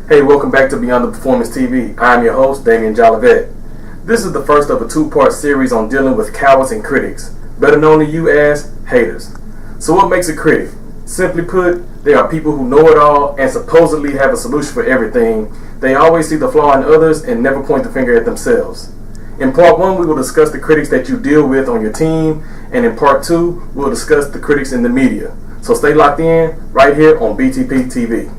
Hey, welcome back to Beyond the Performance TV. I'm your host, Damian Jolivet. This is the first of a two-part series on dealing with cowards and critics, better known to you as haters. So what makes a critic? Simply put, they are people who know it all and supposedly have a solution for everything. They always see the flaw in others and never point the finger at themselves. In part 1, we will discuss the critics that you deal with on your team, and in part 2, we'll discuss the critics in the media. So stay locked in right here on BTP TV.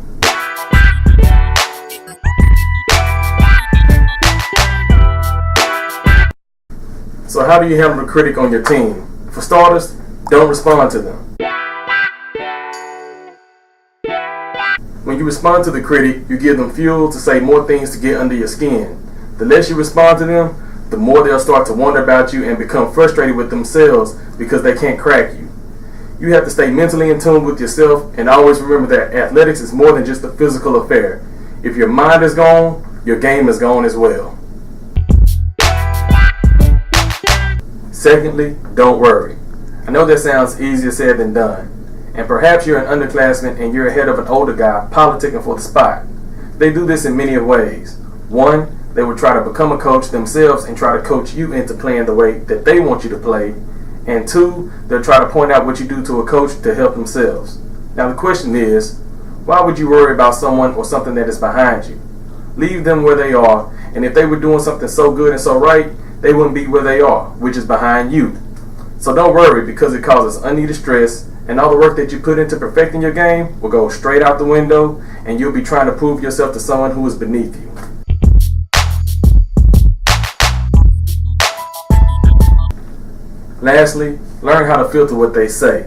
So how do you handle a critic on your team? For starters, don't respond to them. When you respond to the critic, you give them fuel to say more things to get under your skin. The less you respond to them, the more they'll start to wonder about you and become frustrated with themselves because they can't crack you. You have to stay mentally in tune with yourself and always remember that athletics is more than just a physical affair. If your mind is gone, your game is gone as well. Secondly, don't worry. I know that sounds easier said than done. And perhaps you're an underclassman and you're ahead of an older guy politicking for the spot. They do this in many ways. One, they will try to become a coach themselves and try to coach you into playing the way that they want you to play. And two, they'll try to point out what you do to a coach to help themselves. Now the question is, why would you worry about someone or something that is behind you? Leave them where they are, and if they were doing something so good and so right, they wouldn't be where they are, which is behind you. So don't worry, because it causes unneeded stress, and all the work that you put into perfecting your game will go straight out the window, and you'll be trying to prove yourself to someone who is beneath you. Lastly, learn how to filter what they say.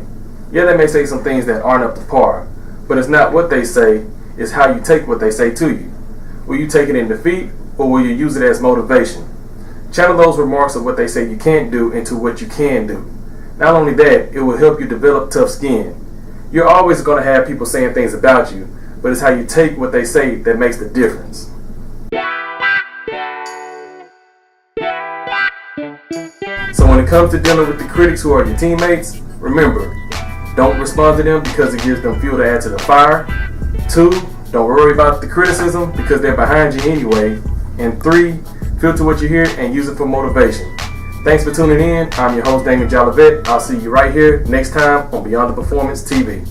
Yeah, they may say some things that aren't up to par, but it's not what they say, it's how you take what they say to you. Will you take it in defeat, or will you use it as motivation? Channel those remarks of what they say you can't do into what you can do. Not only that, it will help you develop tough skin. You're always going to have people saying things about you, but it's how you take what they say that makes the difference. So when it comes to dealing with the critics who are your teammates, remember, don't respond to them because it gives them fuel to add to the fire. 2, don't worry about the criticism because they're behind you anyway. And 3, filter what you hear and use it for motivation. Thanks for tuning in. I'm your host, Damian Jolivet. I'll see you right here next time on Beyond the Performance TV.